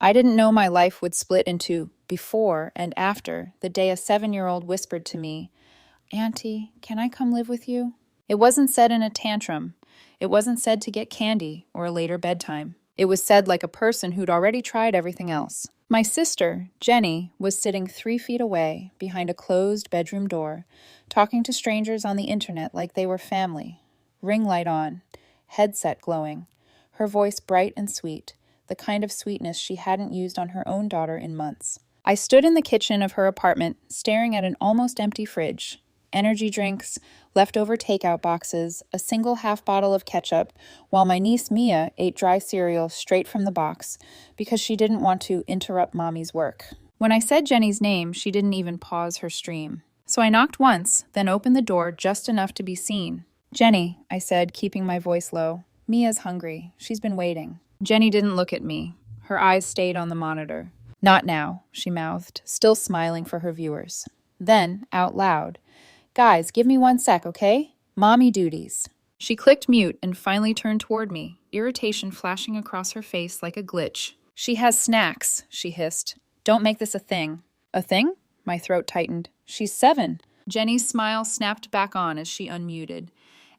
I didn't know my life would split into before and after the day a 7-year-old whispered to me, "Auntie, can I come live with you?" It wasn't said in a tantrum. It wasn't said to get candy or a later bedtime. It was said like a person who'd already tried everything else. My sister, Jenny, was sitting 3 feet away behind a closed bedroom door, talking to strangers on the internet like they were family. Ring light on, headset glowing, her voice bright and sweet, the kind of sweetness she hadn't used on her own daughter in months. I stood in the kitchen of her apartment, staring at an almost empty fridge. Energy drinks, leftover takeout boxes, a single half bottle of ketchup, while my niece Mia ate dry cereal straight from the box because she didn't want to interrupt Mommy's work. When I said Jenny's name, she didn't even pause her stream. So I knocked once, then opened the door just enough to be seen. "Jenny," I said, keeping my voice low. "Mia's hungry. She's been waiting." Jenny didn't look at me. Her eyes stayed on the monitor. "Not now," she mouthed, still smiling for her viewers. Then, out loud, "Guys, give me 1 sec, okay? Mommy duties." She clicked mute and finally turned toward me, irritation flashing across her face like a glitch. "She has snacks," she hissed. "Don't make this a thing." "A thing?" My throat tightened. "She's 7." Jenny's smile snapped back on as she unmuted.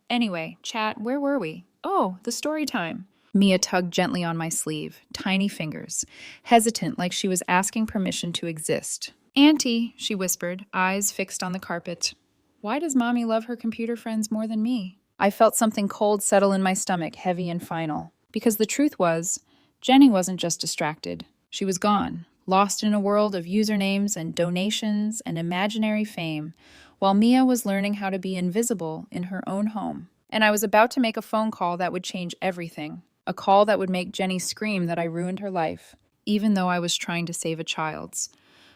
"Anyway, chat, where were we? Oh, the story time." Mia tugged gently on my sleeve, tiny fingers, hesitant like she was asking permission to exist. "Auntie," she whispered, eyes fixed on the carpet. "Why does Mommy love her computer friends more than me?" I felt something cold settle in my stomach, heavy and final. Because the truth was, Jenny wasn't just distracted. She was gone, lost in a world of usernames and donations and imaginary fame, while Mia was learning how to be invisible in her own home. And I was about to make a phone call that would change everything. A call that would make Jenny scream that I ruined her life, even though I was trying to save a child's.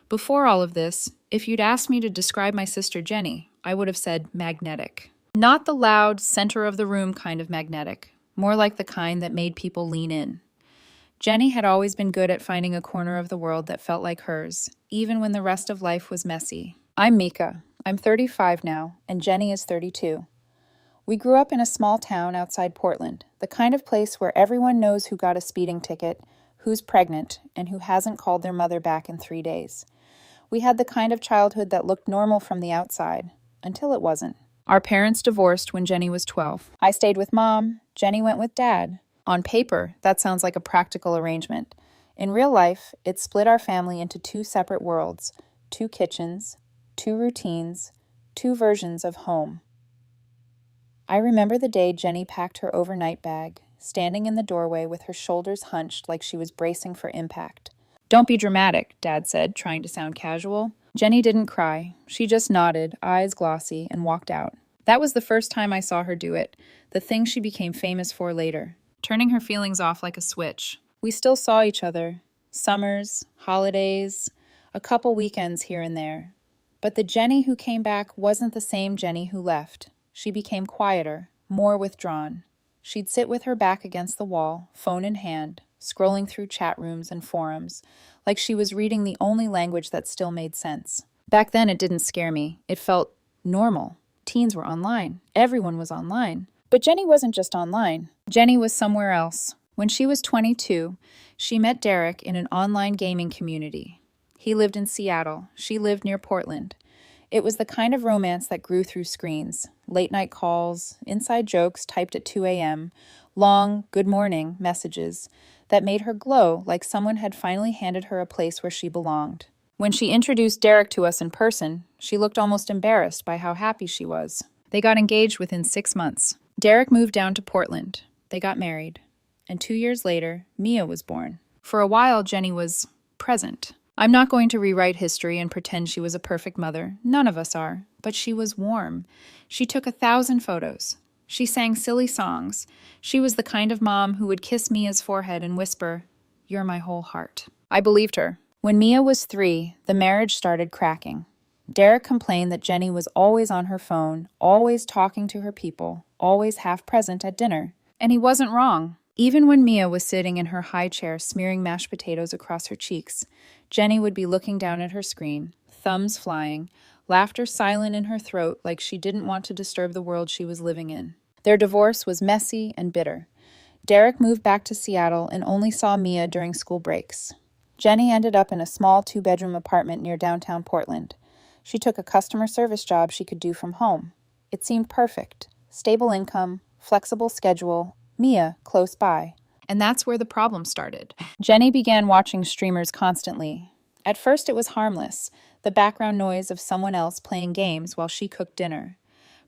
Before all of this, if you'd asked me to describe my sister Jenny, I would have said magnetic. Not the loud, center-of-the-room kind of magnetic, more like the kind that made people lean in. Jenny had always been good at finding a corner of the world that felt like hers, even when the rest of life was messy. I'm Mika. I'm 35 now, and Jenny is 32. We grew up in a small town outside Portland, the kind of place where everyone knows who got a speeding ticket, who's pregnant, and who hasn't called their mother back in 3 days. We had the kind of childhood that looked normal from the outside, until it wasn't. Our parents divorced when Jenny was 12. I stayed with Mom, Jenny went with Dad. On paper, that sounds like a practical arrangement. In real life, it split our family into 2 separate worlds, 2 kitchens, 2 routines, 2 versions of home. I remember the day Jenny packed her overnight bag, standing in the doorway with her shoulders hunched like she was bracing for impact. "Don't be dramatic," Dad said, trying to sound casual. Jenny didn't cry. She just nodded, eyes glossy, and walked out. That was the first time I saw her do it, the thing she became famous for later, turning her feelings off like a switch. We still saw each other. Summers, holidays, a couple weekends here and there. But the Jenny who came back wasn't the same Jenny who left. She became quieter, more withdrawn. She'd sit with her back against the wall, phone in hand, scrolling through chat rooms and forums, like she was reading the only language that still made sense. Back then, it didn't scare me. It felt normal. Teens were online. Everyone was online. But Jenny wasn't just online. Jenny was somewhere else. When she was 22, she met Derek in an online gaming community. He lived in Seattle. She lived near Portland. It was the kind of romance that grew through screens. Late-night calls, inside jokes typed at 2 a.m., long "good morning" messages that made her glow like someone had finally handed her a place where she belonged. When she introduced Derek to us in person, she looked almost embarrassed by how happy she was. They got engaged within 6 months. Derek moved down to Portland. They got married. And 2 years later, Mia was born. For a while, Jenny was present. I'm not going to rewrite history and pretend she was a perfect mother. None of us are. But she was warm. She took 1,000 photos. She sang silly songs. She was the kind of mom who would kiss Mia's forehead and whisper, "You're my whole heart." I believed her. When Mia was 3, the marriage started cracking. Derek complained that Jenny was always on her phone, always talking to her people, always half present at dinner. And he wasn't wrong. Even when Mia was sitting in her high chair smearing mashed potatoes across her cheeks, Jenny would be looking down at her screen, thumbs flying, laughter silent in her throat like she didn't want to disturb the world she was living in. Their divorce was messy and bitter. Derek moved back to Seattle and only saw Mia during school breaks. Jenny ended up in a small 2-bedroom apartment near downtown Portland. She took a customer service job she could do from home. It seemed perfect. Stable income, flexible schedule, Mia close by. And that's where the problem started. Jenny began watching streamers constantly. At first it was harmless, the background noise of someone else playing games while she cooked dinner.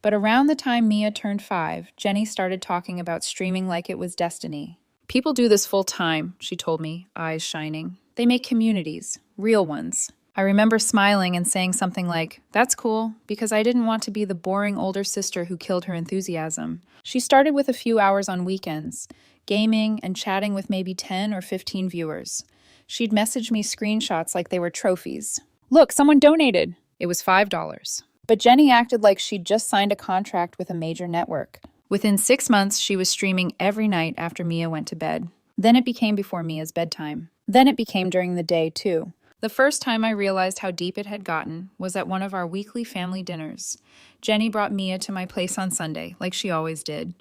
But around the time Mia turned 5, Jenny started talking about streaming like it was destiny. People do this full time, she told me, eyes shining. They make communities, real ones. I remember smiling and saying something like, "That's cool," because I didn't want to be the boring older sister who killed her enthusiasm. She started with a few hours on weekends, gaming and chatting with maybe 10 or 15 viewers. She'd message me screenshots like they were trophies. "Look, someone donated." It was $5. But Jenny acted like she'd just signed a contract with a major network. Within 6 months, she was streaming every night after Mia went to bed. Then it became before Mia's bedtime. Then it became during the day, too. The first time I realized how deep it had gotten was at one of our weekly family dinners. Jenny brought Mia to my place on Sunday, like she always did.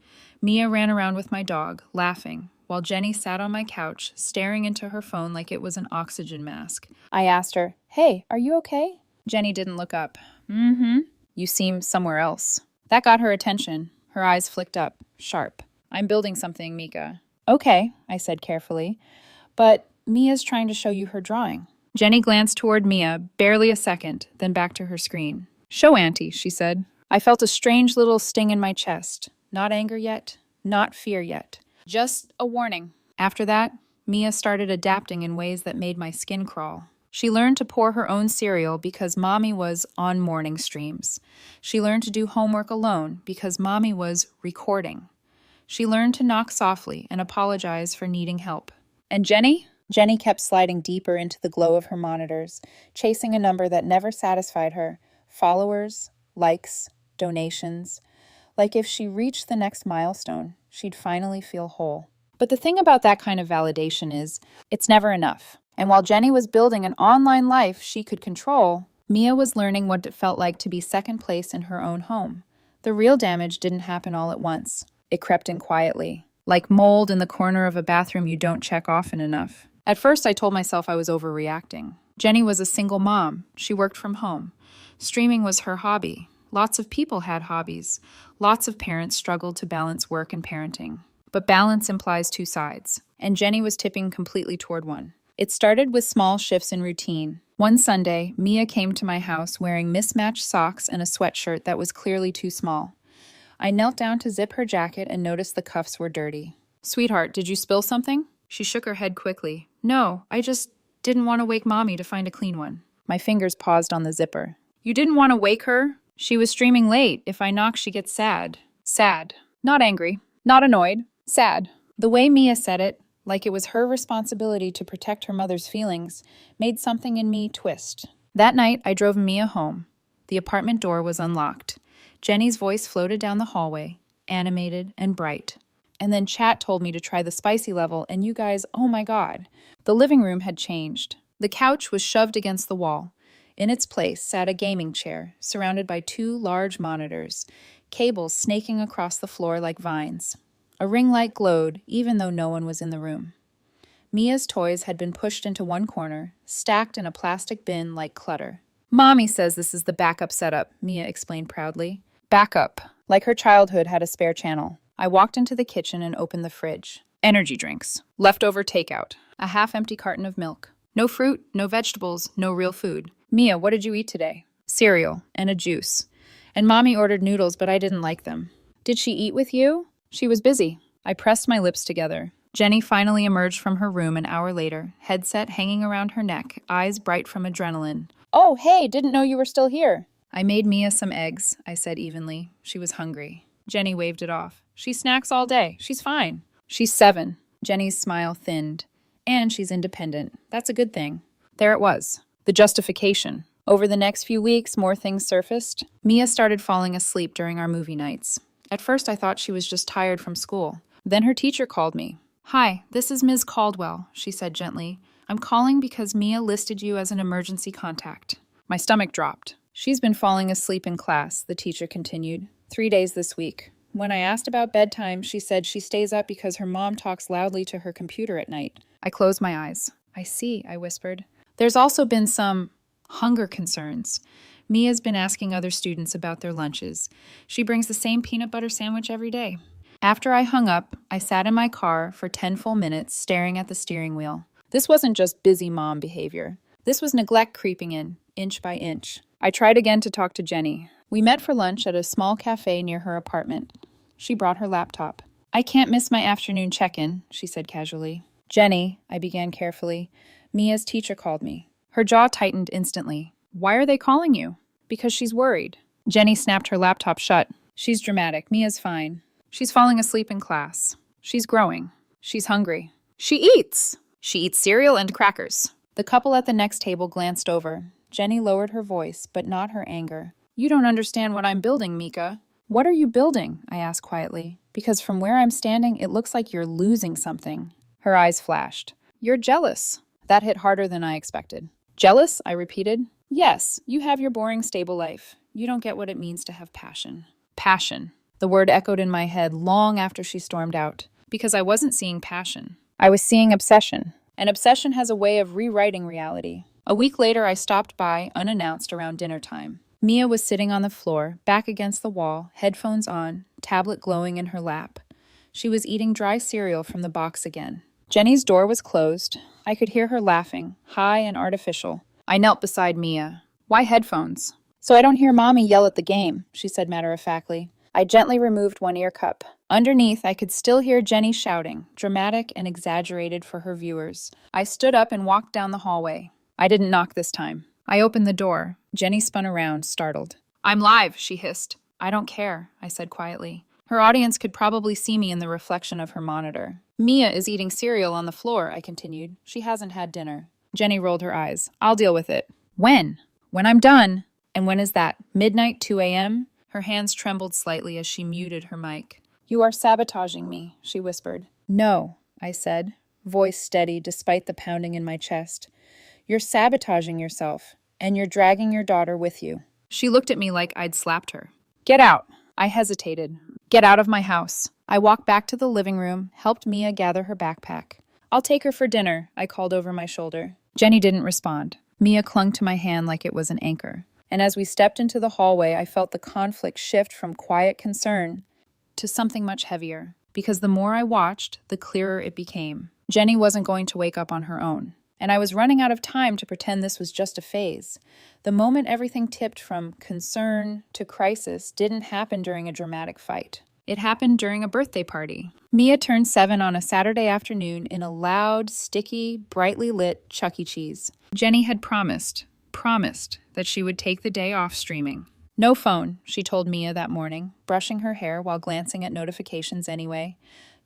Mia ran around with my dog, laughing, while Jenny sat on my couch, staring into her phone like it was an oxygen mask. I asked her, "Hey, are you okay?" Jenny didn't look up. "Mm-hmm. You seem somewhere else." That got her attention. Her eyes flicked up, sharp. "I'm building something, Mika." "Okay," I said carefully. "But Mia's trying to show you her drawing." Jenny glanced toward Mia, barely a second, then back to her screen. "Show Auntie," she said. I felt a strange little sting in my chest. Not anger yet, not fear yet. Just a warning. After that, Mia started adapting in ways that made my skin crawl. She learned to pour her own cereal because Mommy was on morning streams. She learned to do homework alone because Mommy was recording. She learned to knock softly and apologize for needing help. And Jenny? Jenny kept sliding deeper into the glow of her monitors, chasing a number that never satisfied her. Followers, likes, donations. Like if she reached the next milestone, she'd finally feel whole. But the thing about that kind of validation is, it's never enough. And while Jenny was building an online life she could control, Mia was learning what it felt like to be second place in her own home. The real damage didn't happen all at once. It crept in quietly, like mold in the corner of a bathroom you don't check often enough. At first, I told myself I was overreacting. Jenny was a single mom. She worked from home. Streaming was her hobby. Lots of people had hobbies. Lots of parents struggled to balance work and parenting. But balance implies two sides, and Jenny was tipping completely toward one. It started with small shifts in routine. One Sunday, Mia came to my house wearing mismatched socks and a sweatshirt that was clearly too small. I knelt down to zip her jacket and noticed the cuffs were dirty. "Sweetheart, did you spill something?" She shook her head quickly. "No, I just didn't want to wake Mommy to find a clean one." My fingers paused on the zipper. "You didn't want to wake her? She was streaming late. If I knock, she gets sad." Sad. Not angry. Not annoyed. Sad. The way Mia said it, like it was her responsibility to protect her mother's feelings, made something in me twist. That night, I drove Mia home. The apartment door was unlocked. Jenny's voice floated down the hallway, animated and bright. And then chat told me to try the spicy level, and you guys, oh my God. The living room had changed. The couch was shoved against the wall. In its place sat a gaming chair, surrounded by 2 large monitors, cables snaking across the floor like vines. A ring light glowed, even though no one was in the room. Mia's toys had been pushed into one corner, stacked in a plastic bin like clutter. "Mommy says this is the backup setup," Mia explained proudly. Backup, like her childhood had a spare channel. I walked into the kitchen and opened the fridge. Energy drinks. Leftover takeout. A half-empty carton of milk. No fruit, no vegetables, no real food. "Mia, what did you eat today?" "Cereal and a juice. And Mommy ordered noodles, but I didn't like them." "Did she eat with you?" "She was busy." I pressed my lips together. Jenny finally emerged from her room an hour later, headset hanging around her neck, eyes bright from adrenaline. "Oh, hey, didn't know you were still here." "I made Mia some eggs," I said evenly. She was hungry. Jenny waved it off. "She snacks all day. She's fine." "She's 7. Jenny's smile thinned. "And she's independent. That's a good thing." There it was. The justification. Over the next few weeks, more things surfaced. Mia started falling asleep during our movie nights. At first, I thought she was just tired from school. Then her teacher called me. "Hi, this is Ms. Caldwell," she said gently. "I'm calling because Mia listed you as an emergency contact." My stomach dropped. "She's been falling asleep in class," the teacher continued. 3 days this week. When I asked about bedtime, she said she stays up because her mom talks loudly to her computer at night. I closed my eyes. I see, I whispered. There's also been some hunger concerns. Mia's been asking other students about their lunches. She brings the same peanut butter sandwich every day. After I hung up, I sat in my car for 10 full minutes staring at the steering wheel. This wasn't just busy mom behavior. This was neglect creeping in, inch by inch. I tried again to talk to Jenny. We met for lunch at a small cafe near her apartment. She brought her laptop. I can't miss my afternoon check-in, she said casually. Jenny, I began carefully. Mia's teacher called me. Her jaw tightened instantly. Why are they calling you? Because she's worried. Jenny snapped her laptop shut. She's dramatic. Mia's fine. She's falling asleep in class. She's growing. She's hungry. She eats! She eats cereal and crackers. The couple at the next table glanced over. Jenny lowered her voice, but not her anger. You don't understand what I'm building, Mika. What are you building? I asked quietly. Because from where I'm standing, it looks like you're losing something. Her eyes flashed. You're jealous. That hit harder than I expected. Jealous? I repeated. Yes, you have your boring, stable life. You don't get what it means to have passion. Passion. The word echoed in my head long after she stormed out. Because I wasn't seeing passion. I was seeing obsession. And obsession has a way of rewriting reality. A week later, I stopped by, unannounced, around dinner time. Mia was sitting on the floor, back against the wall, headphones on, tablet glowing in her lap. She was eating dry cereal from the box again. Jenny's door was closed. I could hear her laughing, high and artificial. I knelt beside Mia. Why headphones? So I don't hear Mommy yell at the game, she said matter-of-factly. I gently removed one ear cup. Underneath, I could still hear Jenny shouting, dramatic and exaggerated for her viewers. I stood up and walked down the hallway. I didn't knock this time. I opened the door. Jenny spun around, startled. I'm live, she hissed. I don't care, I said quietly. Her audience could probably see me in the reflection of her monitor. Mia is eating cereal on the floor, I continued. She hasn't had dinner. Jenny rolled her eyes. I'll deal with it. When? When I'm done. And when is that? Midnight, 2 a.m.? Her hands trembled slightly as she muted her mic. You are sabotaging me, she whispered. No, I said, voice steady despite the pounding in my chest. You're sabotaging yourself, and you're dragging your daughter with you. She looked at me like I'd slapped her. Get out. I hesitated. Get out of my house. I walked back to the living room, helped Mia gather her backpack. I'll take her for dinner, I called over my shoulder. Jenny didn't respond. Mia clung to my hand like it was an anchor. And as we stepped into the hallway, I felt the conflict shift from quiet concern to something much heavier. Because the more I watched, the clearer it became. Jenny wasn't going to wake up on her own. And I was running out of time to pretend this was just a phase. The moment everything tipped from concern to crisis didn't happen during a dramatic fight. It happened during a birthday party. Mia turned 7 on a Saturday afternoon in a loud, sticky, brightly lit Chuck E. Cheese. Jenny had promised that she would take the day off streaming. No phone, she told Mia that morning, brushing her hair while glancing at notifications anyway.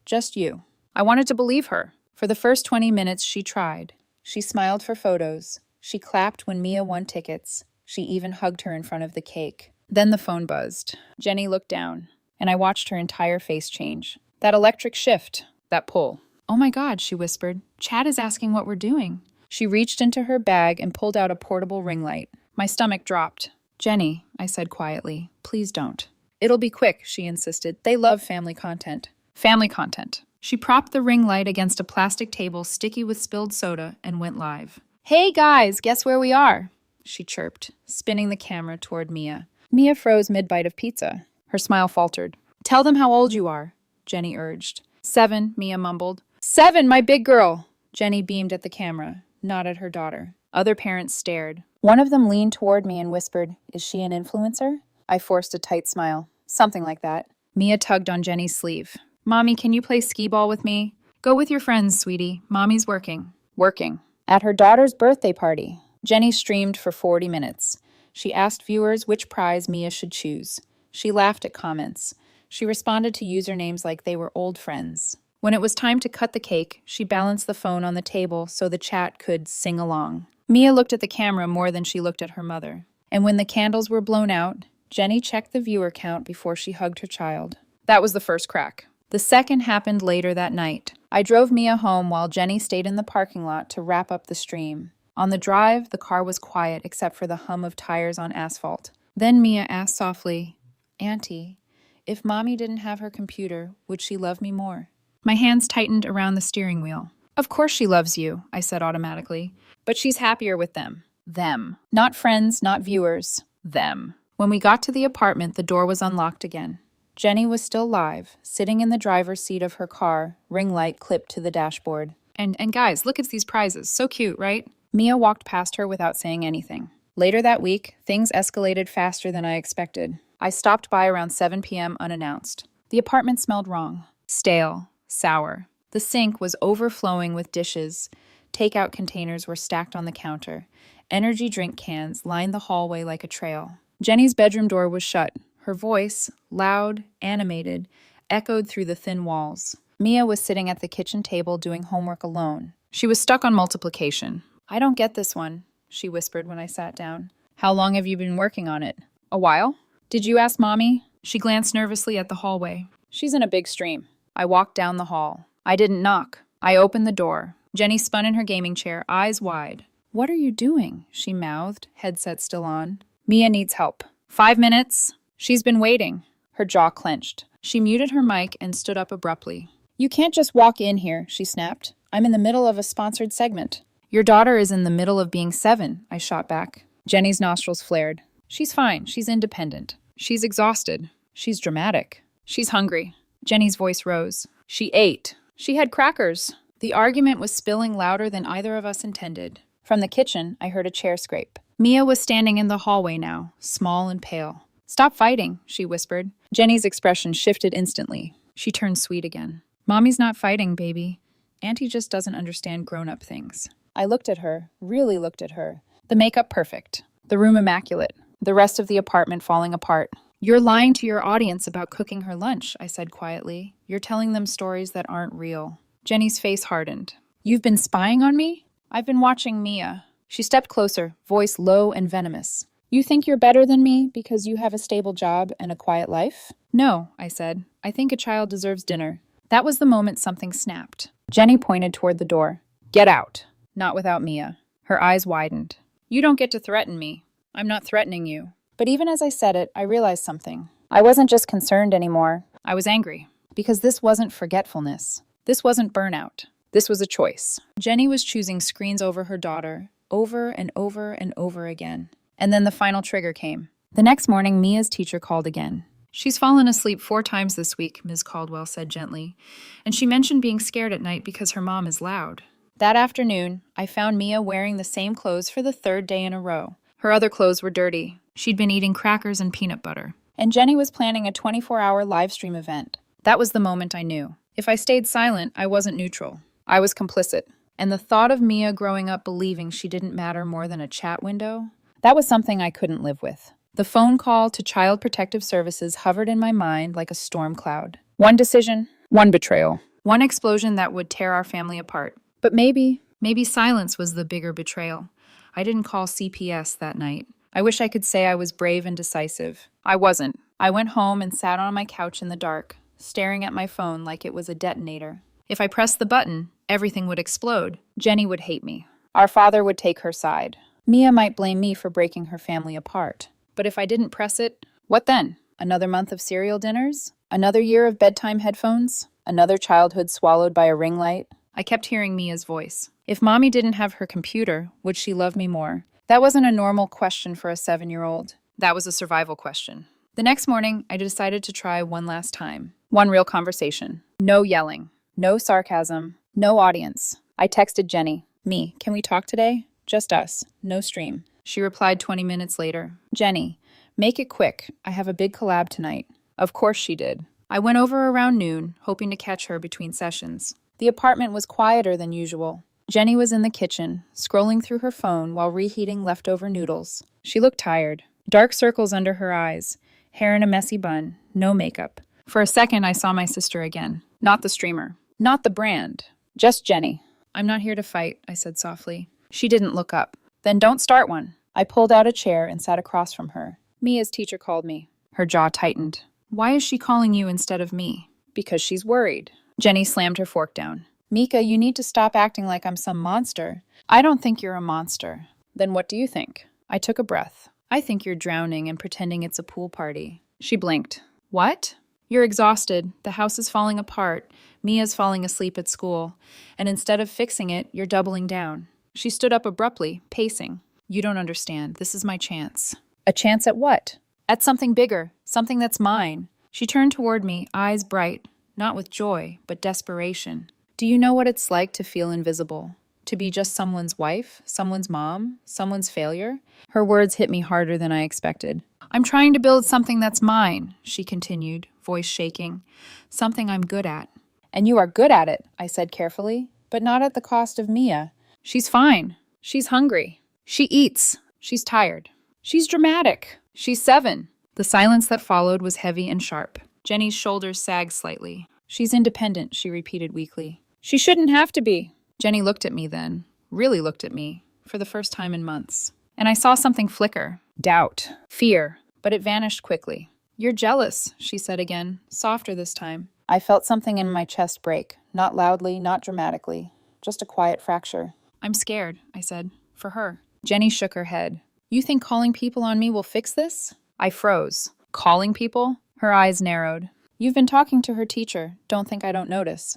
Just you. I wanted to believe her. For the first 20 minutes, she tried. She smiled for photos. She clapped when Mia won tickets. She even hugged her in front of the cake. Then the phone buzzed. Jenny looked down, and I watched her entire face change. That electric shift, that pull. Oh my God, she whispered. Chad is asking what we're doing. She reached into her bag and pulled out a portable ring light. My stomach dropped. Jenny, I said quietly, please don't. It'll be quick, she insisted. They love family content. Family content. She propped the ring light against a plastic table sticky with spilled soda and went live. Hey guys, guess where we are? She chirped, spinning the camera toward Mia. Mia froze mid-bite of pizza. Her smile faltered. Tell them how old you are, Jenny urged. 7, Mia mumbled. 7, my big girl! Jenny beamed at the camera, not at her daughter. Other parents stared. One of them leaned toward me and whispered, Is she an influencer? I forced a tight smile. Something like that. Mia tugged on Jenny's sleeve. Mommy, can you play skee-ball with me? Go with your friends, sweetie. Mommy's working. Working. At her daughter's birthday party, Jenny streamed for 40 minutes. She asked viewers which prize Mia should choose. She laughed at comments. She responded to usernames like they were old friends. When it was time to cut the cake, she balanced the phone on the table so the chat could sing along. Mia looked at the camera more than she looked at her mother. And when the candles were blown out, Jenny checked the viewer count before she hugged her child. That was the first crack. The second happened later that night. I drove Mia home while Jenny stayed in the parking lot to wrap up the stream. On the drive, the car was quiet except for the hum of tires on asphalt. Then Mia asked softly, Auntie, if Mommy didn't have her computer, would she love me more? My hands tightened around the steering wheel. Of course she loves you, I said automatically. But she's happier with them. Them. Not friends, not viewers. Them. When we got to the apartment, the door was unlocked again. Jenny was still live, sitting in the driver's seat of her car, ring light clipped to the dashboard. And guys, look at these prizes. So cute, right? Mia walked past her without saying anything. Later that week, things escalated faster than I expected. I stopped by around 7 p.m. unannounced. The apartment smelled wrong. Stale. Sour. The sink was overflowing with dishes. Takeout containers were stacked on the counter. Energy drink cans lined the hallway like a trail. Jenny's bedroom door was shut. Her voice, loud, animated, echoed through the thin walls. Mia was sitting at the kitchen table doing homework alone. She was stuck on multiplication. I don't get this one, she whispered when I sat down. How long have you been working on it? A while? Did you ask Mommy? She glanced nervously at the hallway. She's in a big stream. I walked down the hall. I didn't knock. I opened the door. Jenny spun in her gaming chair, eyes wide. What are you doing? She mouthed, headset still on. Mia needs help. 5 minutes. She's been waiting. Her jaw clenched. She muted her mic and stood up abruptly. You can't just walk in here, she snapped. I'm in the middle of a sponsored segment. Your daughter is in the middle of being 7, I shot back. Jenny's nostrils flared. She's fine. She's independent. She's exhausted. She's dramatic. She's hungry. Jenny's voice rose. She ate. She had crackers. The argument was spilling louder than either of us intended. From the kitchen, I heard a chair scrape. Mia was standing in the hallway now, small and pale. Stop fighting, she whispered. Jenny's expression shifted instantly. She turned sweet again. Mommy's not fighting, baby. Auntie just doesn't understand grown-up things. I looked at her, really looked at her. The makeup perfect. The room immaculate. The rest of the apartment falling apart. You're lying to your audience about cooking her lunch, I said quietly. You're telling them stories that aren't real. Jenny's face hardened. You've been spying on me? I've been watching Mia. She stepped closer, voice low and venomous. You think you're better than me because you have a stable job and a quiet life? No, I said. I think a child deserves dinner. That was the moment something snapped. Jenny pointed toward the door. Get out. Not without Mia. Her eyes widened. You don't get to threaten me. I'm not threatening you. But even as I said it, I realized something. I wasn't just concerned anymore. I was angry. Because this wasn't forgetfulness. This wasn't burnout. This was a choice. Jenny was choosing screens over her daughter, over and over and over again. And then the final trigger came. The next morning, Mia's teacher called again. She's fallen asleep 4 times this week, Ms. Caldwell said gently. And she mentioned being scared at night because her mom is loud. That afternoon, I found Mia wearing the same clothes for the 3rd day in a row. Her other clothes were dirty. She'd been eating crackers and peanut butter. And Jenny was planning a 24-hour live stream event. That was the moment I knew. If I stayed silent, I wasn't neutral. I was complicit. And the thought of Mia growing up believing she didn't matter more than a chat window, that was something I couldn't live with. The phone call to Child Protective Services hovered in my mind like a storm cloud. One decision, one betrayal. One explosion that would tear our family apart. But maybe silence was the bigger betrayal. I didn't call CPS that night. I wish I could say I was brave and decisive. I wasn't. I went home and sat on my couch in the dark, staring at my phone like it was a detonator. If I pressed the button, everything would explode. Jenny would hate me. Our father would take her side. Mia might blame me for breaking her family apart. But if I didn't press it, what then? Another month of cereal dinners? Another year of bedtime headphones? Another childhood swallowed by a ring light? I kept hearing Mia's voice. If Mommy didn't have her computer, would she love me more? That wasn't a normal question for a 7-year-old. That was a survival question. The next morning, I decided to try one last time. One real conversation. No yelling. No sarcasm. No audience. I texted Jenny. Me, can we talk today? Just us. No stream. She replied 20 minutes later. Jenny, make it quick. I have a big collab tonight. Of course she did. I went over around noon, hoping to catch her between sessions. The apartment was quieter than usual. Jenny was in the kitchen, scrolling through her phone while reheating leftover noodles. She looked tired. Dark circles under her eyes, hair in a messy bun, no makeup. For a second, I saw my sister again. Not the streamer. Not the brand. Just Jenny. I'm not here to fight, I said softly. She didn't look up. Then don't start one. I pulled out a chair and sat across from her. Mia's teacher called me. Her jaw tightened. Why is she calling you instead of me? Because she's worried. Jenny slammed her fork down. Mika, you need to stop acting like I'm some monster. I don't think you're a monster. Then what do you think? I took a breath. I think you're drowning and pretending it's a pool party. She blinked. What? You're exhausted. The house is falling apart. Mia's falling asleep at school, and instead of fixing it, you're doubling down. She stood up abruptly, pacing. You don't understand. This is my chance. A chance at what? At something bigger, something that's mine. She turned toward me, eyes bright, not with joy, but desperation. Do you know what it's like to feel invisible? To be just someone's wife, someone's mom, someone's failure? Her words hit me harder than I expected. I'm trying to build something that's mine, she continued, voice shaking. Something I'm good at. And you are good at it, I said carefully, but not at the cost of Mia. She's fine. She's hungry. She eats. She's tired. She's dramatic. She's 7. The silence that followed was heavy and sharp. Jenny's shoulders sagged slightly. She's independent, she repeated weakly. She shouldn't have to be. Jenny looked at me then, really looked at me, for the first time in months. And I saw something flicker. Doubt. Fear. But it vanished quickly. You're jealous, she said again, softer this time. I felt something in my chest break. Not loudly, not dramatically. Just a quiet fracture. I'm scared, I said. For her. Jenny shook her head. You think calling people on me will fix this? I froze. Calling people? Her eyes narrowed. You've been talking to her teacher. Don't think I don't notice.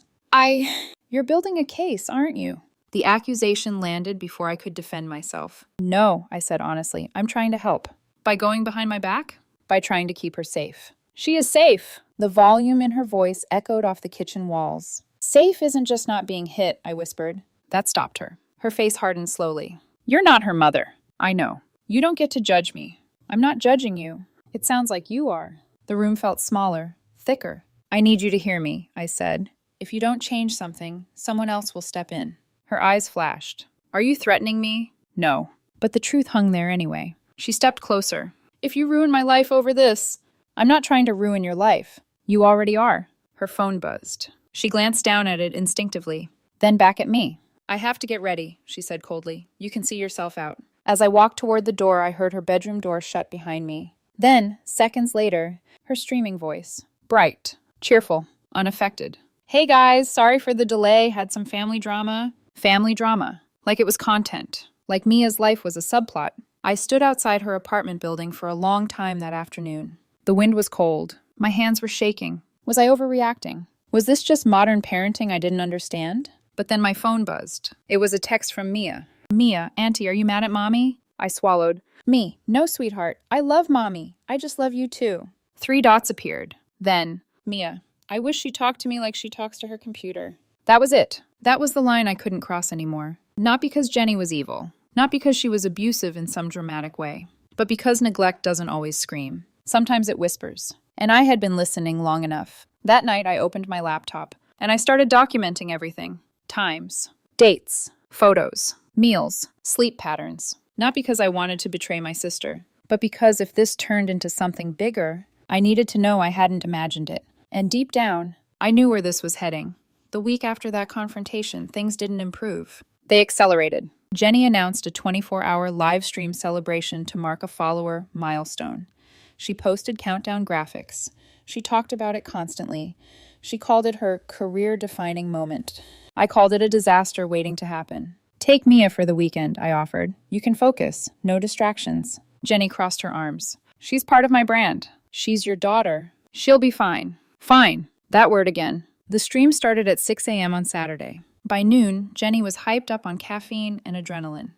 You're building a case, aren't you? The accusation landed before I could defend myself. No, I said honestly. I'm trying to help. By going behind my back? By trying to keep her safe. She is safe. The volume in her voice echoed off the kitchen walls. Safe isn't just not being hit, I whispered. That stopped her. Her face hardened slowly. You're not her mother. I know. You don't get to judge me. I'm not judging you. It sounds like you are. The room felt smaller, thicker. I need you to hear me, I said. If you don't change something, someone else will step in. Her eyes flashed. Are you threatening me? No. But the truth hung there anyway. She stepped closer. If you ruin my life over this, I'm not trying to ruin your life. You already are. Her phone buzzed. She glanced down at it instinctively, then back at me. I have to get ready, she said coldly. You can see yourself out. As I walked toward the door, I heard her bedroom door shut behind me. Then, seconds later, her streaming voice. Bright, cheerful, unaffected. Hey guys, sorry for the delay, had some family drama. Family drama. Like it was content. Like Mia's life was a subplot. I stood outside her apartment building for a long time that afternoon. The wind was cold. My hands were shaking. Was I overreacting? Was this just modern parenting I didn't understand? But then my phone buzzed. It was a text from Mia. Mia, Auntie, are you mad at Mommy? I swallowed. Me, no, sweetheart. I love Mommy. I just love you too. 3 dots appeared. Then, Mia, I wish she talked to me like she talks to her computer. That was it. That was the line I couldn't cross anymore. Not because Jenny was evil. Not because she was abusive in some dramatic way. But because neglect doesn't always scream. Sometimes it whispers. And I had been listening long enough. That night I opened my laptop. And I started documenting everything. Times. Dates. Photos. Meals. Sleep patterns. Not because I wanted to betray my sister. But because if this turned into something bigger, I needed to know I hadn't imagined it. And deep down, I knew where this was heading. The week after that confrontation, things didn't improve. They accelerated. Jenny announced a 24-hour live stream celebration to mark a follower milestone. She posted countdown graphics. She talked about it constantly. She called it her career-defining moment. I called it a disaster waiting to happen. Take Mia for the weekend, I offered. You can focus. No distractions. Jenny crossed her arms. She's part of my brand. She's your daughter. She'll be fine. Fine. That word again. The stream started at 6 a.m. on Saturday. By noon, Jenny was hyped up on caffeine and adrenaline.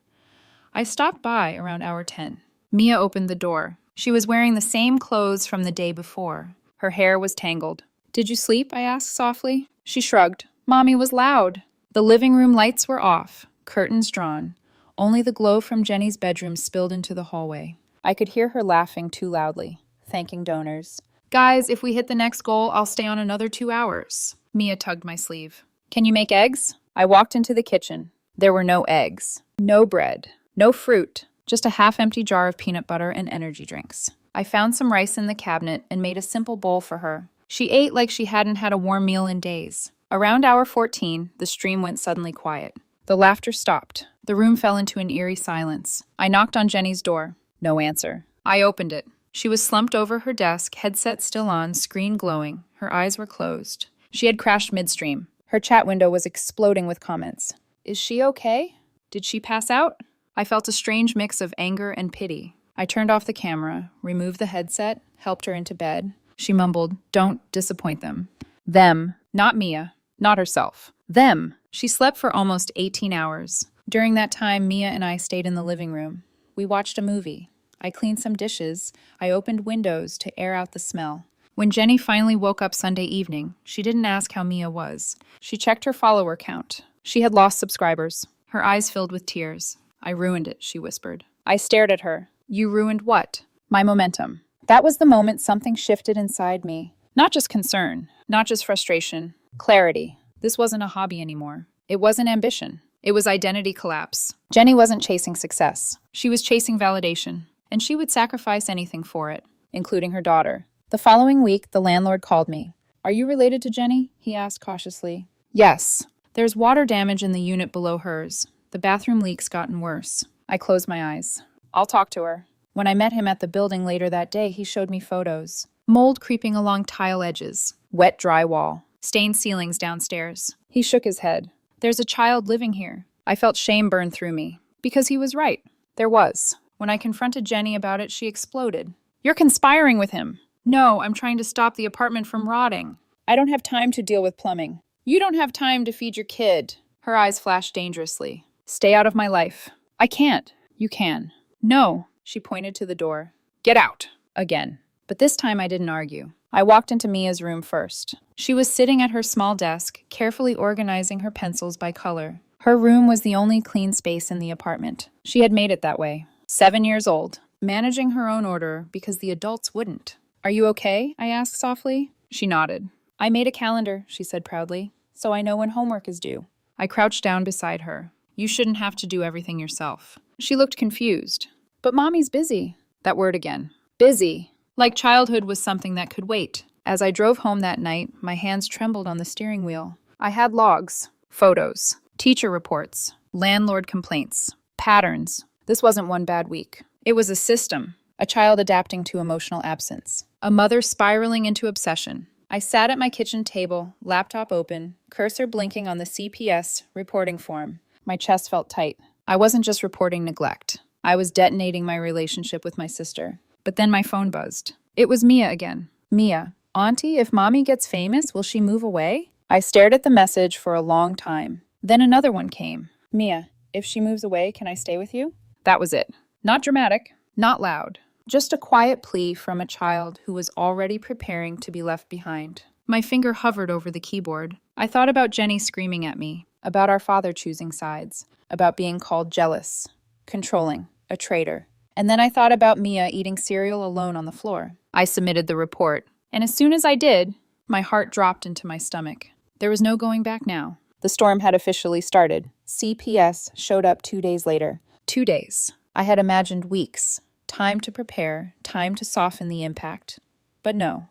I stopped by around hour 10. Mia opened the door. She was wearing the same clothes from the day before. Her hair was tangled. Did you sleep? I asked softly. She shrugged. Mommy was loud. The living room lights were off, curtains drawn. Only the glow from Jenny's bedroom spilled into the hallway. I could hear her laughing too loudly, thanking donors. Guys, if we hit the next goal, I'll stay on another 2 hours. Mia tugged my sleeve. Can you make eggs? I walked into the kitchen. There were no eggs, no bread, no fruit, just a half-empty jar of peanut butter and energy drinks. I found some rice in the cabinet and made a simple bowl for her. She ate like she hadn't had a warm meal in days. Around hour 14, the stream went suddenly quiet. The laughter stopped. The room fell into an eerie silence. I knocked on Jenny's door. No answer. I opened it. She was slumped over her desk, headset still on, screen glowing. Her eyes were closed. She had crashed midstream. Her chat window was exploding with comments. Is she okay? Did she pass out? I felt a strange mix of anger and pity. I turned off the camera, removed the headset, helped her into bed. She mumbled, "Don't disappoint them." Them, not Mia. Not herself. Them. She slept for almost 18 hours. During that time, Mia and I stayed in the living room. We watched a movie. I cleaned some dishes. I opened windows to air out the smell. When Jenny finally woke up Sunday evening, she didn't ask how Mia was. She checked her follower count. She had lost subscribers. Her eyes filled with tears. I ruined it, she whispered. I stared at her. You ruined what? My momentum. That was the moment something shifted inside me. Not just concern, not just frustration, clarity. This wasn't a hobby anymore. It wasn't ambition. It was identity collapse. Jenny wasn't chasing success. She was chasing validation, and she would sacrifice anything for it, including her daughter. The following week, the landlord called me. Are you related to Jenny? He asked cautiously. Yes. There's water damage in the unit below hers. The bathroom leak's gotten worse. I closed my eyes. I'll talk to her. When I met him at the building later that day, he showed me photos. Mold creeping along tile edges, wet drywall, stained ceilings downstairs. He shook his head. There's a child living here. I felt shame burn through me. Because he was right. There was. When I confronted Jenny about it, she exploded. You're conspiring with him. No, I'm trying to stop the apartment from rotting. I don't have time to deal with plumbing. You don't have time to feed your kid. Her eyes flashed dangerously. Stay out of my life. I can't. You can. No. She pointed to the door. Get out. Again. But this time I didn't argue. I walked into Mia's room first. She was sitting at her small desk, carefully organizing her pencils by color. Her room was the only clean space in the apartment. She had made it that way. 7 years old, managing her own order because the adults wouldn't. Are you okay? I asked softly. She nodded. I made a calendar, she said proudly, so I know when homework is due. I crouched down beside her. You shouldn't have to do everything yourself. She looked confused. But Mommy's busy. That word again. Busy. Like childhood was something that could wait. As I drove home that night, my hands trembled on the steering wheel. I had logs, photos, teacher reports, landlord complaints, patterns. This wasn't one bad week. It was a system. A child adapting to emotional absence. A mother spiraling into obsession. I sat at my kitchen table, laptop open, cursor blinking on the CPS reporting form. My chest felt tight. I wasn't just reporting neglect. I was detonating my relationship with my sister. But then my phone buzzed. It was Mia again. Mia, Auntie, if Mommy gets famous, will she move away? I stared at the message for a long time. Then another one came. Mia, if she moves away, can I stay with you? That was it. Not dramatic, not loud. Just a quiet plea from a child who was already preparing to be left behind. My finger hovered over the keyboard. I thought about Jenny screaming at me, about our father choosing sides, about being called jealous, controlling, a traitor. And then I thought about Mia eating cereal alone on the floor. I submitted the report, and as soon as I did, my heart dropped into my stomach. There was no going back now. The storm had officially started. CPS showed up 2 days later. 2 days. I had imagined weeks. Time to prepare, time to soften the impact. But no.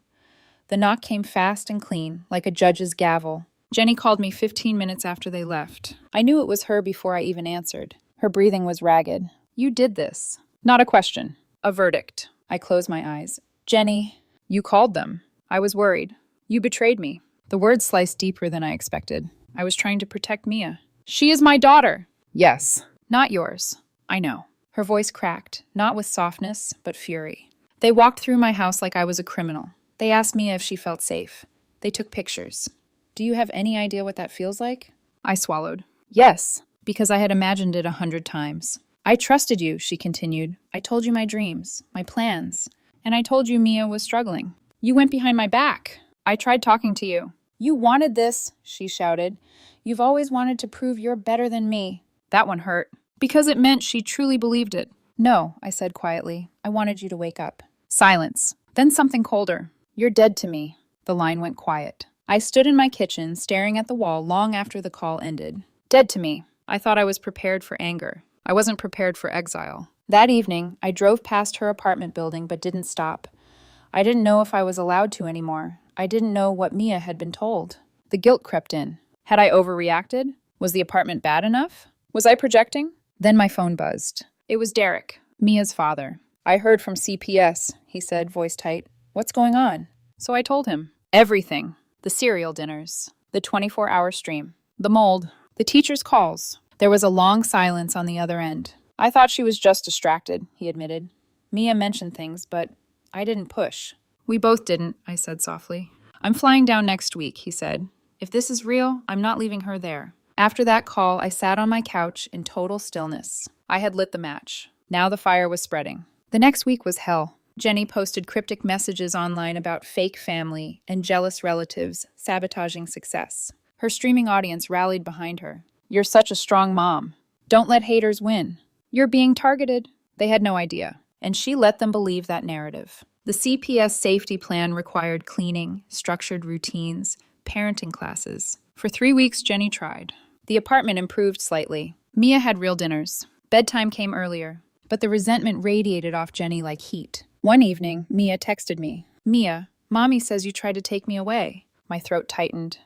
The knock came fast and clean, like a judge's gavel. Jenny called me 15 minutes after they left. I knew it was her before I even answered. Her breathing was ragged. You did this. Not a question. A verdict. I closed my eyes. Jenny, you called them. I was worried. You betrayed me. The words sliced deeper than I expected. I was trying to protect Mia. She is my daughter. Yes. Not yours. I know. Her voice cracked, not with softness, but fury. They walked through my house like I was a criminal. They asked Mia if she felt safe. They took pictures. Do you have any idea what that feels like? I swallowed. Yes, because I had imagined it 100 times. I trusted you, she continued. I told you my dreams, my plans, and I told you Mia was struggling. You went behind my back. I tried talking to you. You wanted this, she shouted. You've always wanted to prove you're better than me. That one hurt. Because it meant she truly believed it. No, I said quietly. I wanted you to wake up. Silence. Then something colder. You're dead to me. The line went quiet. I stood in my kitchen, staring at the wall long after the call ended. Dead to me. I thought I was prepared for anger. I wasn't prepared for exile. That evening, I drove past her apartment building but didn't stop. I didn't know if I was allowed to anymore. I didn't know what Mia had been told. The guilt crept in. Had I overreacted? Was the apartment bad enough? Was I projecting? Then my phone buzzed. It was Derek, Mia's father. I heard from CPS, he said, voice tight. What's going on? So I told him. Everything. The cereal dinners. The 24-hour stream. The mold. The teacher's calls. There was a long silence on the other end. I thought she was just distracted, he admitted. Mia mentioned things, but I didn't push. We both didn't, I said softly. I'm flying down next week, he said. If this is real, I'm not leaving her there. After that call, I sat on my couch in total stillness. I had lit the match. Now the fire was spreading. The next week was hell. Jenny posted cryptic messages online about fake family and jealous relatives sabotaging success. Her streaming audience rallied behind her. You're such a strong mom. Don't let haters win. You're being targeted. They had no idea. And she let them believe that narrative. The CPS safety plan required cleaning, structured routines, parenting classes. For 3 weeks, Jenny tried. The apartment improved slightly. Mia had real dinners. Bedtime came earlier. But the resentment radiated off Jenny like heat. One evening, Mia texted me. Mia, Mommy says you tried to take me away. My throat tightened.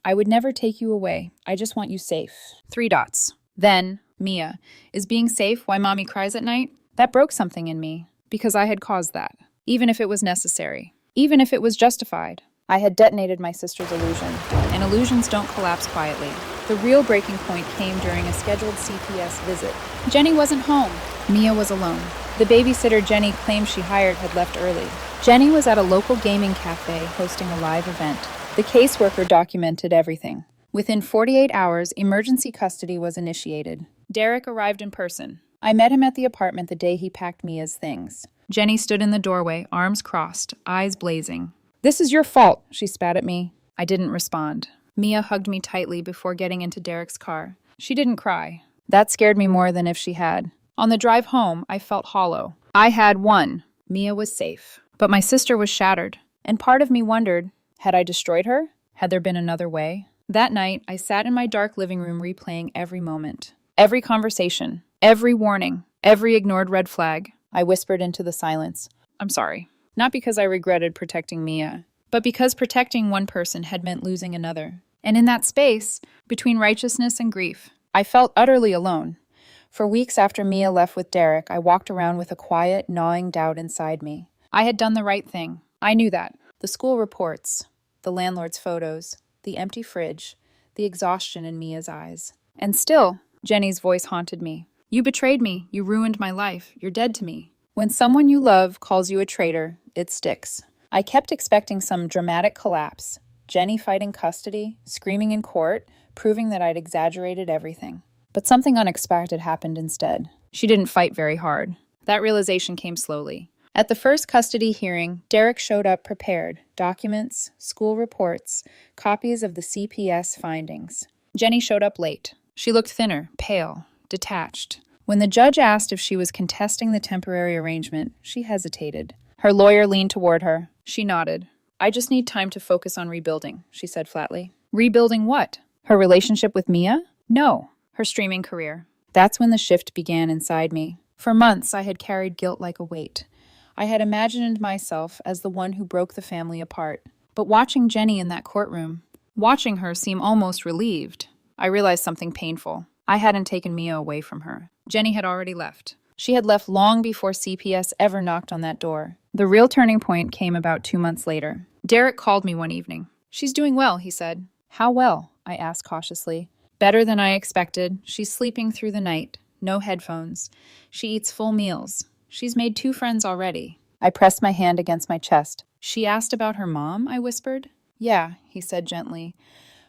I would never take you away. I just want you safe. 3 dots. Then, Mia, is being safe why Mommy cries at night? That broke something in me, because I had caused that. Even if it was necessary. Even if it was justified. I had detonated my sister's illusion. And illusions don't collapse quietly. The real breaking point came during a scheduled CPS visit. Jenny wasn't home. Mia was alone. The babysitter Jenny claimed she hired had left early. Jenny was at a local gaming cafe hosting a live event. The caseworker documented everything. Within 48 hours, emergency custody was initiated. Derek arrived in person. I met him at the apartment the day he packed Mia's things. Jenny stood in the doorway, arms crossed, eyes blazing. This is your fault, she spat at me. I didn't respond. Mia hugged me tightly before getting into Derek's car. She didn't cry. That scared me more than if she had. On the drive home, I felt hollow. I had won. Mia was safe. But my sister was shattered. And part of me wondered, had I destroyed her? Had there been another way? That night, I sat in my dark living room replaying every moment. Every conversation. Every warning. Every ignored red flag. I whispered into the silence. I'm sorry. Not because I regretted protecting Mia, but because protecting one person had meant losing another. And in that space, between righteousness and grief, I felt utterly alone. For weeks after Mia left with Derek, I walked around with a quiet, gnawing doubt inside me. I had done the right thing. I knew that. The school reports, the landlord's photos, the empty fridge, the exhaustion in Mia's eyes. And still, Jenny's voice haunted me. You betrayed me. You ruined my life. You're dead to me. When someone you love calls you a traitor, it sticks. I kept expecting some dramatic collapse. Jenny fighting custody, screaming in court, proving that I'd exaggerated everything. But something unexpected happened instead. She didn't fight very hard. That realization came slowly. At the first custody hearing, Derek showed up prepared. Documents, school reports, copies of the CPS findings. Jenny showed up late. She looked thinner, pale, detached. When the judge asked if she was contesting the temporary arrangement, she hesitated. Her lawyer leaned toward her. She nodded. I just need time to focus on rebuilding, she said flatly. Rebuilding what? Her relationship with Mia? No, her streaming career. That's when the shift began inside me. For months, I had carried guilt like a weight. I had imagined myself as the one who broke the family apart. But watching Jenny in that courtroom, watching her seem almost relieved, I realized something painful. I hadn't taken Mia away from her. Jenny had already left. She had left long before CPS ever knocked on that door. The real turning point came about 2 months later. Derek called me one evening. She's doing well, he said. How well? I asked cautiously. Better than I expected. She's sleeping through the night. No headphones. She eats full meals. She's made 2 friends already. I pressed my hand against my chest. She asked about her mom, I whispered. Yeah, he said gently.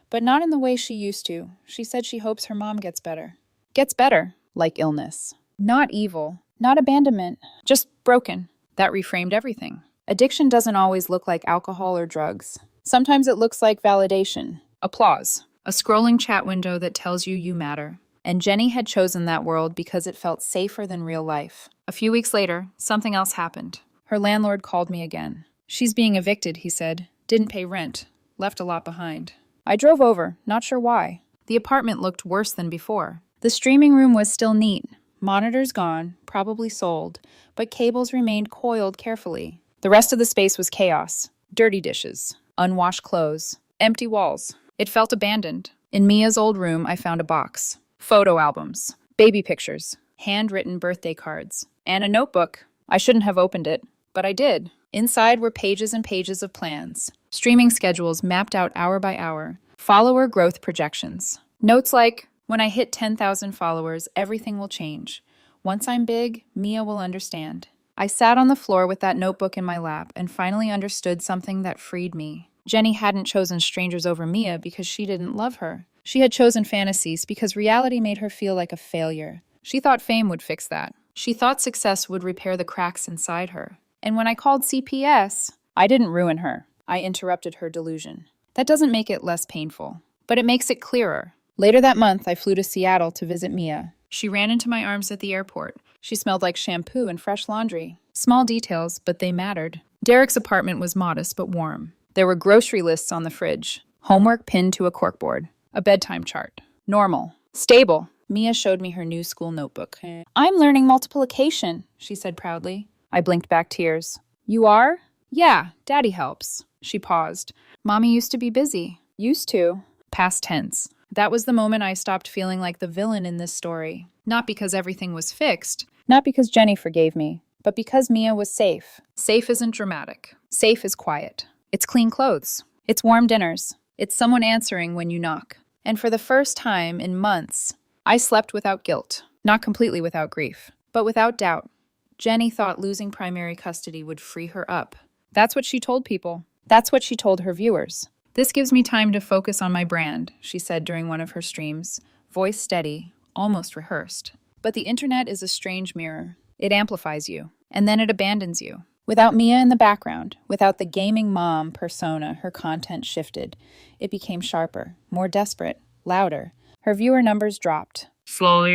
But not in the way she used to. She said she hopes her mom gets better. Gets better, like illness. Not evil. Not abandonment. Just broken. That reframed everything. Addiction doesn't always look like alcohol or drugs. Sometimes it looks like validation. Applause. A scrolling chat window that tells you you matter. And Jenny had chosen that world because it felt safer than real life. A few weeks later, something else happened. Her landlord called me again. She's being evicted, he said. Didn't pay rent. Left a lot behind. I drove over, not sure why. The apartment looked worse than before. The streaming room was still neat. Monitors gone, probably sold, but cables remained coiled carefully. The rest of the space was chaos. Dirty dishes, unwashed clothes, empty walls. It felt abandoned. In Mia's old room, I found a box. Photo albums, baby pictures, handwritten birthday cards, and a notebook. I shouldn't have opened it, but I did. Inside were pages and pages of plans, streaming schedules mapped out hour by hour, follower growth projections. Notes like, when I hit 10,000 followers, everything will change. Once I'm big, Mia will understand. I sat on the floor with that notebook in my lap and finally understood something that freed me. Jenny hadn't chosen strangers over Mia because she didn't love her. She had chosen fantasies because reality made her feel like a failure. She thought fame would fix that. She thought success would repair the cracks inside her. And when I called CPS, I didn't ruin her. I interrupted her delusion. That doesn't make it less painful, but it makes it clearer. Later that month, I flew to Seattle to visit Mia. She ran into my arms at the airport. She smelled like shampoo and fresh laundry. Small details, but they mattered. Derek's apartment was modest but warm. There were grocery lists on the fridge, homework pinned to a corkboard, a bedtime chart. Normal. Stable. Mia showed me her new school notebook. "I'm learning multiplication," she said proudly. I blinked back tears. "You are?" "Yeah, Daddy helps." She paused. "Mommy used to be busy." "Used to." Past tense. That was the moment I stopped feeling like the villain in this story. Not because everything was fixed. Not because Jenny forgave me. But because Mia was safe. Safe isn't dramatic. Safe is quiet. It's clean clothes. It's warm dinners. It's someone answering when you knock. And for the first time in months, I slept without guilt. Not completely without grief, but without doubt. Jenny thought losing primary custody would free her up. That's what she told people. That's what she told her viewers. "This gives me time to focus on my brand," she said during one of her streams, voice steady, almost rehearsed. But the internet is a strange mirror. It amplifies you, and then it abandons you. Without Mia in the background, without the gaming mom persona, her content shifted. It became sharper, more desperate, louder. Her viewer numbers dropped. Slowly.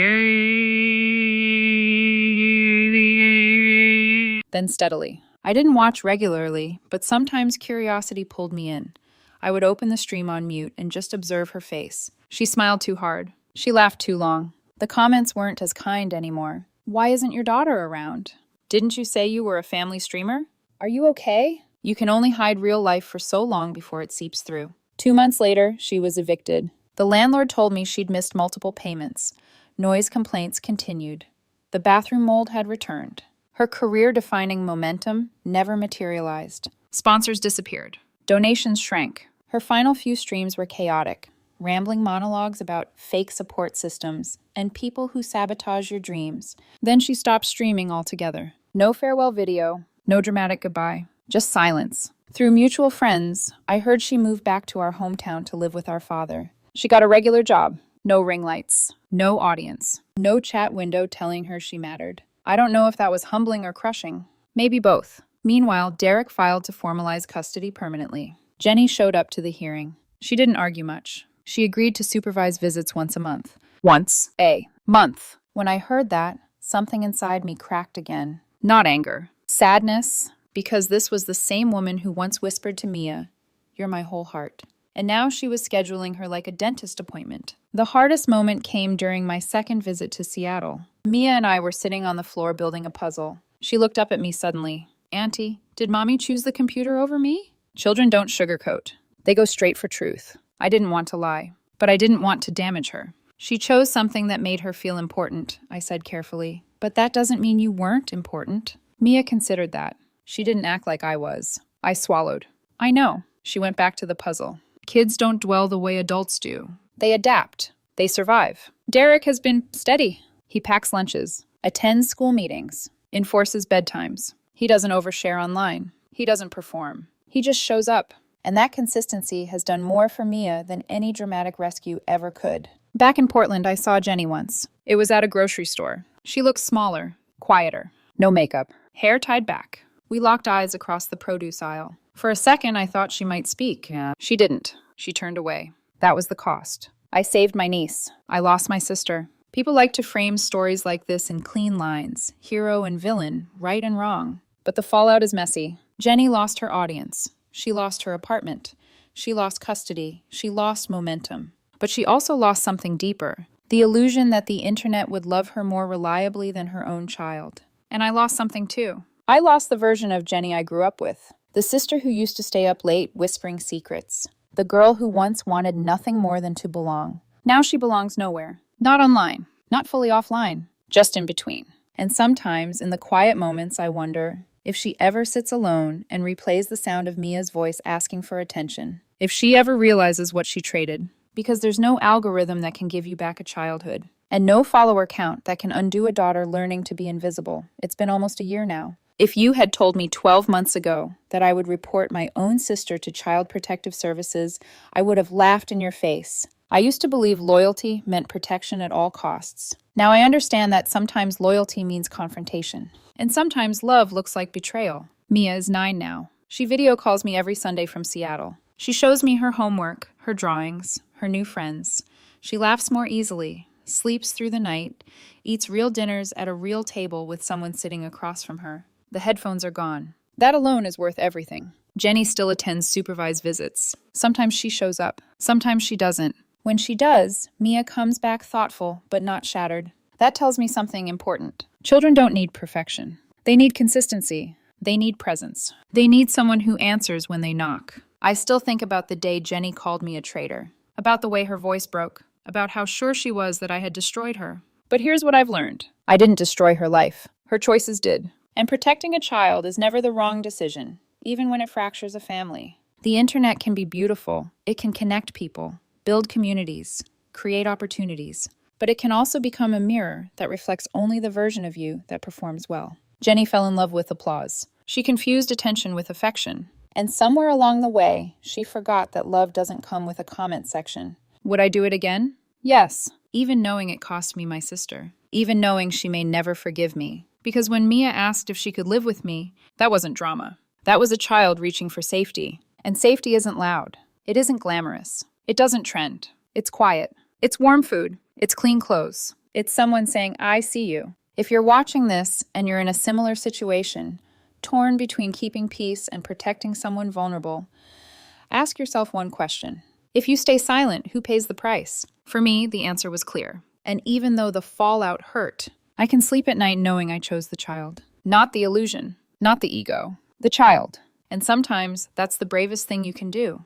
Then steadily. I didn't watch regularly, but sometimes curiosity pulled me in. I would open the stream on mute and just observe her face. She smiled too hard. She laughed too long. The comments weren't as kind anymore. "Why isn't your daughter around? Didn't you say you were a family streamer? Are you okay?" You can only hide real life for so long before it seeps through. 2 months later, she was evicted. The landlord told me she'd missed multiple payments. Noise complaints continued. The bathroom mold had returned. Her career-defining momentum never materialized. Sponsors disappeared. Donations shrank. Her final few streams were chaotic. Rambling monologues about fake support systems and people who sabotage your dreams. Then she stopped streaming altogether. No farewell video, no dramatic goodbye, just silence. Through mutual friends, I heard she moved back to our hometown to live with our father. She got a regular job, no ring lights, no audience, no chat window telling her she mattered. I don't know if that was humbling or crushing. Maybe both. Meanwhile, Derek filed to formalize custody permanently. Jenny showed up to the hearing. She didn't argue much. She agreed to supervise visits once a month. Once a month. When I heard that, something inside me cracked again. Not anger. Sadness, because this was the same woman who once whispered to Mia, "You're my whole heart." And now she was scheduling her like a dentist appointment. The hardest moment came during my second visit to Seattle. Mia and I were sitting on the floor building a puzzle. She looked up at me suddenly. "Auntie, did Mommy choose the computer over me?" Children don't sugarcoat. They go straight for truth. I didn't want to lie, but I didn't want to damage her. "She chose something that made her feel important," I said carefully. "But that doesn't mean you weren't important." Mia considered that. She didn't act like I was. I swallowed. "I know." She went back to the puzzle. "Kids don't dwell the way adults do. They adapt. They survive. Derek has been steady. He packs lunches, attends school meetings, enforces bedtimes. He doesn't overshare online. He doesn't perform. He just shows up. And that consistency has done more for Mia than any dramatic rescue ever could." Back in Portland, I saw Jenny once. It was at a grocery store. She looked smaller, quieter. No makeup. Hair tied back. We locked eyes across the produce aisle. For a second, I thought she might speak. She didn't. She turned away. That was the cost. I saved my niece. I lost my sister. People like to frame stories like this in clean lines. Hero and villain, right and wrong. But the fallout is messy. Jenny lost her audience. She lost her apartment. She lost custody. She lost momentum. But she also lost something deeper. The illusion that the internet would love her more reliably than her own child. And I lost something too. I lost the version of Jenny I grew up with. The sister who used to stay up late whispering secrets. The girl who once wanted nothing more than to belong. Now she belongs nowhere. Not online. Not fully offline. Just in between. And sometimes, in the quiet moments, I wonder if she ever sits alone and replays the sound of Mia's voice asking for attention. If she ever realizes what she traded. Because there's no algorithm that can give you back a childhood. And no follower count that can undo a daughter learning to be invisible. It's been almost a year now. If you had told me 12 months ago that I would report my own sister to Child Protective Services, I would have laughed in your face. I used to believe loyalty meant protection at all costs. Now I understand that sometimes loyalty means confrontation, and sometimes love looks like betrayal. Mia is 9 now. She video calls me every Sunday from Seattle. She shows me her homework, her drawings, her new friends. She laughs more easily, sleeps through the night, eats real dinners at a real table with someone sitting across from her. The headphones are gone. That alone is worth everything. Jenny still attends supervised visits. Sometimes she shows up. Sometimes she doesn't. When she does, Mia comes back thoughtful but not shattered. That tells me something important. Children don't need perfection. They need consistency. They need presence. They need someone who answers when they knock. I still think about the day Jenny called me a traitor, about the way her voice broke, about how sure she was that I had destroyed her. But here's what I've learned. I didn't destroy her life. Her choices did. And protecting a child is never the wrong decision, even when it fractures a family. The internet can be beautiful. It can connect people, build communities, create opportunities. But it can also become a mirror that reflects only the version of you that performs well. Jenny fell in love with applause. She confused attention with affection. And somewhere along the way, she forgot that love doesn't come with a comment section. Would I do it again? Yes, even knowing it cost me my sister. Even knowing she may never forgive me. Because when Mia asked if she could live with me, that wasn't drama. That was a child reaching for safety. And safety isn't loud. It isn't glamorous. It doesn't trend. It's quiet. It's warm food. It's clean clothes. It's someone saying, I see you. If you're watching this and you're in a similar situation, torn between keeping peace and protecting someone vulnerable, ask yourself one question. If you stay silent, who pays the price? For me, the answer was clear. And even though the fallout hurt, I can sleep at night knowing I chose the child. Not the illusion, not the ego, the child. And sometimes that's the bravest thing you can do.